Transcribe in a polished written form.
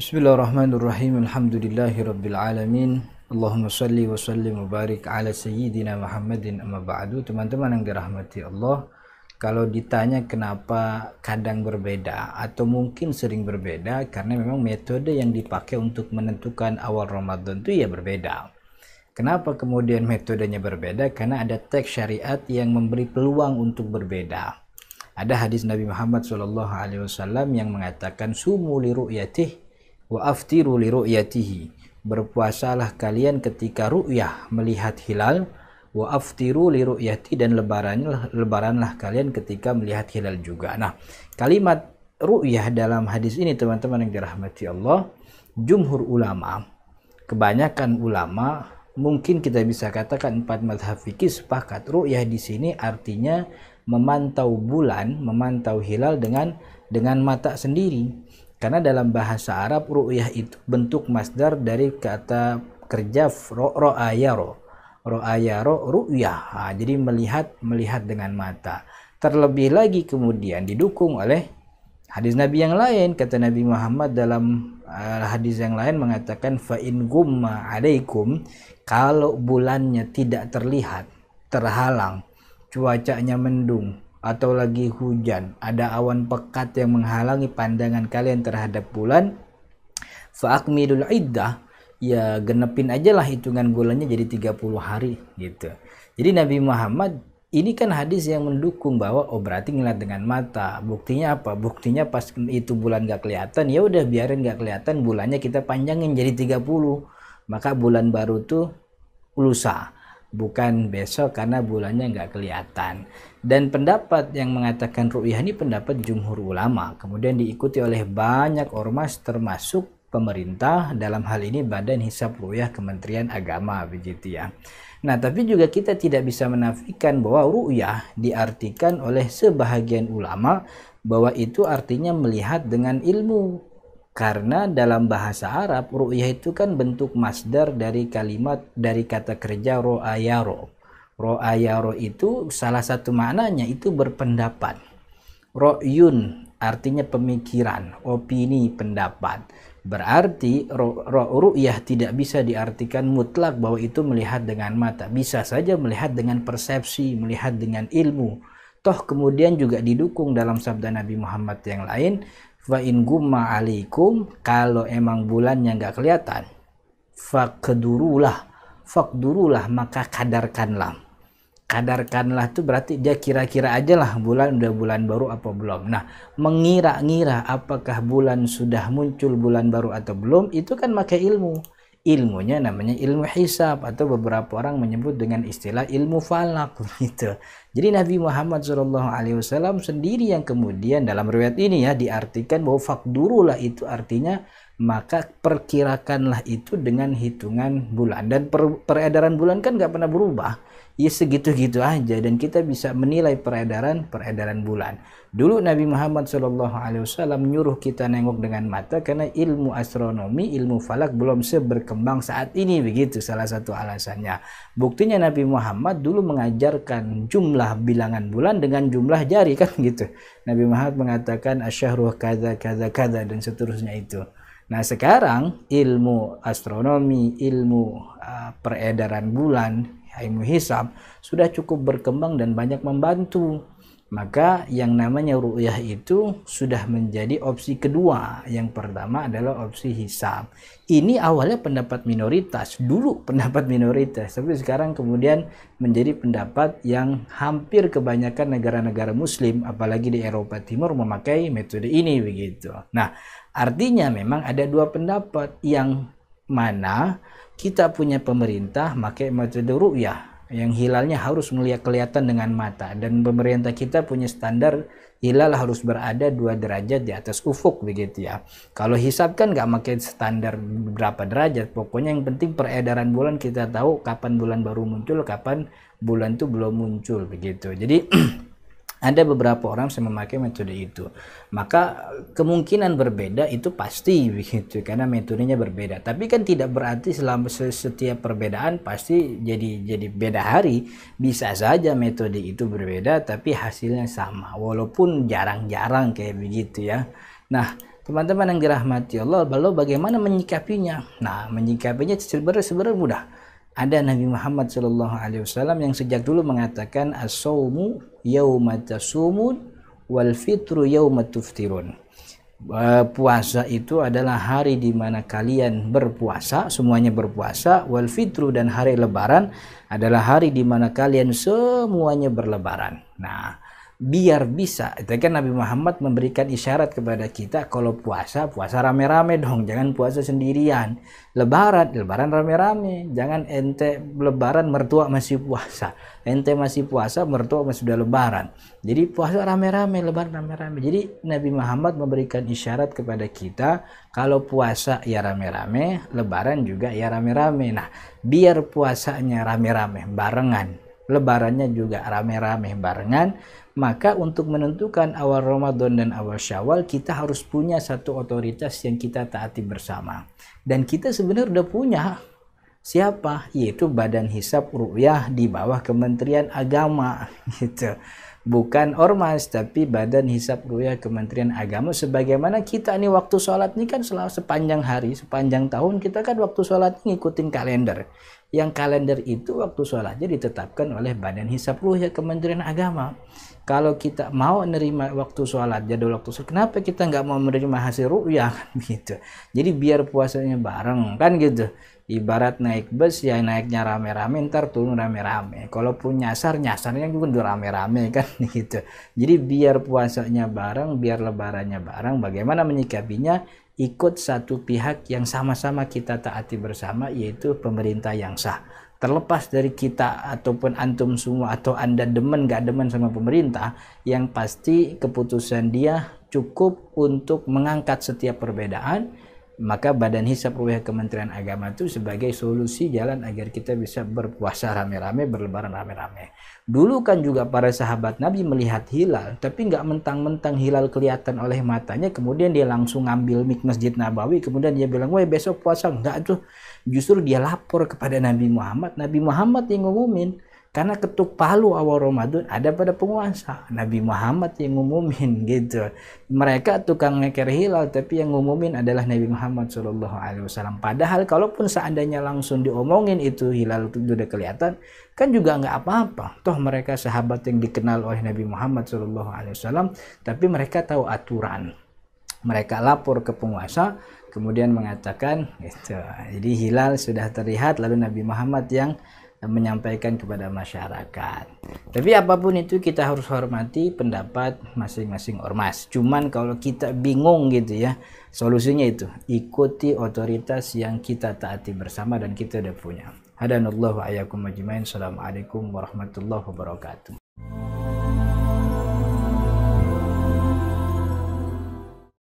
Bismillahirrahmanirrahim. Alhamdulillahirabbil alamin. Allahumma shalli wa sallim wa barik ala sayyidina Muhammadin amma ba'du. Teman-teman yang dirahmati Allah, kalau ditanya kenapa kadang berbeda atau mungkin sering berbeda, karena memang metode yang dipakai untuk menentukan awal Ramadan itu ya berbeda. Kenapa kemudian metodenya berbeda? Karena ada teks syariat yang memberi peluang untuk berbeda. Ada hadis Nabi Muhammad SAW yang mengatakan sumu li ru'yatih wa aftiru li ru'yatihi. Berpuasalah kalian ketika ru'yah melihat hilal, wa aftiru li ru'yati, dan lebaranlah kalian ketika melihat hilal juga. Nah, kalimat ru'yah dalam hadis ini teman-teman yang dirahmati Allah, jumhur ulama, kebanyakan ulama, mungkin kita bisa katakan 4 mazhab fikih sepakat ru'yah di sini artinya memantau bulan, memantau hilal dengan mata sendiri. Karena dalam bahasa Arab ru'yah itu bentuk masdar dari kata kerja ro'ayaro. Ro'ayaro ru'yah. Nah, jadi melihat dengan mata. Terlebih lagi kemudian didukung oleh hadis Nabi yang lain. Kata Nabi Muhammad dalam hadis yang lain mengatakan fa in gumma alaikum, kalau bulannya tidak terlihat, terhalang, cuacanya mendung atau lagi hujan, ada awan pekat yang menghalangi pandangan kalian terhadap bulan, fa'akmilul iddah, ya genepin aja lah hitungan bulannya jadi 30 hari gitu. Jadi Nabi Muhammad ini kan hadis yang mendukung bahwa oh berarti ngeliat dengan mata. Buktinya apa? Buktinya pas itu bulan gak kelihatan, ya udah biarin gak kelihatan, bulannya kita panjangin jadi 30. Maka bulan baru tuh lusa, bukan besok karena bulannya nggak kelihatan. Dan pendapat yang mengatakan ru'yah ini pendapat jumhur ulama, kemudian diikuti oleh banyak ormas termasuk pemerintah, dalam hal ini Badan Hisab Ru'yah Kementerian Agama begitu ya. Nah, tapi juga kita tidak bisa menafikan bahwa ru'yah diartikan oleh sebahagian ulama bahwa itu artinya melihat dengan ilmu. Karena dalam bahasa Arab ru'yah itu kan bentuk masdar dari kata kerja ro'ayaro. Ro'ayaro itu salah satu maknanya itu berpendapat. Ro'yun artinya pemikiran, opini, pendapat. Berarti ru'yah tidak bisa diartikan mutlak bahwa itu melihat dengan mata. Bisa saja melihat dengan persepsi, melihat dengan ilmu. Toh kemudian juga didukung dalam sabda Nabi Muhammad yang lain, fa in gumma alaikum, kalau emang bulannya nggak kelihatan, fakdurulah, maka kadarkanlah. Kadarkanlah itu berarti dia kira-kira aja lah bulan udah bulan baru apa belum. Nah, mengira-ngira apakah bulan sudah muncul bulan baru atau belum, itu kan pakai ilmu. Ilmunya namanya ilmu hisab atau beberapa orang menyebut dengan istilah ilmu falak gitu. Jadi Nabi Muhammad SAW sendiri yang kemudian dalam riwayat ini ya diartikan bahwa fakdurulah itu artinya maka perkirakanlah itu dengan hitungan bulan, dan peredaran bulan kan nggak pernah berubah, ya segitu-gitu aja, dan kita bisa menilai peredaran bulan. Dulu Nabi Muhammad SAW menyuruh kita nengok dengan mata karena ilmu astronomi, ilmu falak belum seberkembang saat ini begitu, salah satu alasannya. Buktinya Nabi Muhammad dulu mengajarkan jumlah bilangan bulan dengan jumlah jari kan gitu. Nabi Muhammad mengatakan asyahru kada kada kada dan seterusnya itu. Nah, sekarang ilmu astronomi, ilmu peredaran bulan, ilmu hisab sudah cukup berkembang dan banyak membantu. Maka yang namanya ru'yah itu sudah menjadi opsi kedua. Yang pertama adalah opsi hisab. Ini awalnya pendapat minoritas, dulu pendapat minoritas, tapi sekarang kemudian menjadi pendapat yang hampir kebanyakan negara-negara muslim, apalagi di Eropa Timur memakai metode ini begitu. Nah, artinya memang ada dua pendapat, yang mana kita punya pemerintah pakai metode ru'yah yang hilalnya harus melihat kelihatan dengan mata, dan pemerintah kita punya standar hilal harus berada 2 derajat di atas ufuk begitu ya. Kalau hisab kan nggak pakai standar berapa derajat, pokoknya yang penting peredaran bulan kita tahu kapan bulan baru muncul, kapan bulan itu belum muncul begitu. Jadi ada beberapa orang yang memakai metode itu, maka kemungkinan berbeda itu pasti begitu karena metodenya berbeda. Tapi kan tidak berarti selama setiap perbedaan pasti jadi beda hari. Bisa saja metode itu berbeda tapi hasilnya sama, walaupun jarang-jarang kayak begitu ya. Nah, Teman-teman yang dirahmati Allah, lalu bagaimana menyikapinya? Nah, menyikapinya sebenarnya mudah. Ada Nabi Muhammad SAW yang sejak dulu mengatakan as-saumu yauma tasumun wal fitru yauma tuftirun. Puasa itu adalah hari di mana kalian berpuasa, semuanya berpuasa, wal fitru, dan hari lebaran adalah hari di mana kalian semuanya berlebaran. Nah, biar bisa, itu kan Nabi Muhammad memberikan isyarat kepada kita, kalau puasa rame-rame dong, jangan puasa sendirian. Lebaran rame-rame, jangan ente lebaran mertua masih puasa, ente masih puasa mertua masih sudah lebaran. Jadi puasa rame-rame, lebaran rame-rame. Jadi Nabi Muhammad memberikan isyarat kepada kita, kalau puasa ya rame-rame, lebaran juga ya rame-rame. Nah, biar puasanya rame-rame barengan, lebarannya juga rame-rame barengan, maka untuk menentukan awal Ramadan dan awal Syawal, kita harus punya satu otoritas yang kita taati bersama. Dan kita sebenarnya udah punya. Siapa? Yaitu Badan Hisab Ru'yah di bawah Kementerian Agama gitu. Bukan ormas, tapi Badan Hisab Ru'yah Kementerian Agama. Sebagaimana kita nih waktu sholat ini kan selama sepanjang hari, sepanjang tahun, kita kan waktu sholat ngikutin kalender. Yang kalender itu waktu sholatnya ditetapkan oleh Badan Hisab Ru'yah Kementerian Agama. Kalau kita mau menerima waktu sholat, jadwal waktu sholat, kenapa kita nggak mau menerima hasil ru'yah kan gitu? Jadi biar puasanya bareng kan gitu. Ibarat naik bus ya, naiknya rame-rame, ntar turun rame-rame. Kalaupun nyasarnya juga udah rame-rame kan gitu. Jadi biar puasanya bareng, biar lebarannya bareng. Bagaimana menyikapinya? Ikut satu pihak yang sama-sama kita taati bersama, yaitu pemerintah yang sah. Terlepas dari kita ataupun antum semua atau anda demen gak demen sama pemerintah, yang pasti keputusan dia cukup untuk mengangkat setiap perbedaan. Maka Badan Hisab Ru'yah Kementerian Agama itu sebagai solusi jalan agar kita bisa berpuasa rame-rame, berlebaran rame-rame. Dulu kan juga para sahabat Nabi melihat hilal, tapi nggak mentang-mentang hilal kelihatan oleh matanya, kemudian dia langsung ngambil mik Masjid Nabawi, kemudian dia bilang, wah besok puasa. Enggak tuh, justru dia lapor kepada Nabi Muhammad yang ngumumin. Karena ketuk palu awal Ramadan ada pada penguasa, Nabi Muhammad yang ngumumin gitu. Mereka tukang ngeker hilal, tapi yang ngumumin adalah Nabi Muhammad SAW. Padahal kalaupun seandainya langsung diomongin itu hilal itu udah kelihatan, kan juga nggak apa-apa. Toh mereka sahabat yang dikenal oleh Nabi Muhammad SAW, tapi mereka tahu aturan. Mereka lapor ke penguasa, kemudian mengatakan gitu. Jadi hilal sudah terlihat, lalu Nabi Muhammad yang menyampaikan kepada masyarakat. Tapi apapun itu kita harus hormati pendapat masing-masing ormas. Cuman kalau kita bingung gitu ya, solusinya itu ikuti otoritas yang kita taati bersama dan kita udah punya. Hadanallahu wa iyyakum ajmain. Assalamualaikum warahmatullahi wabarakatuh.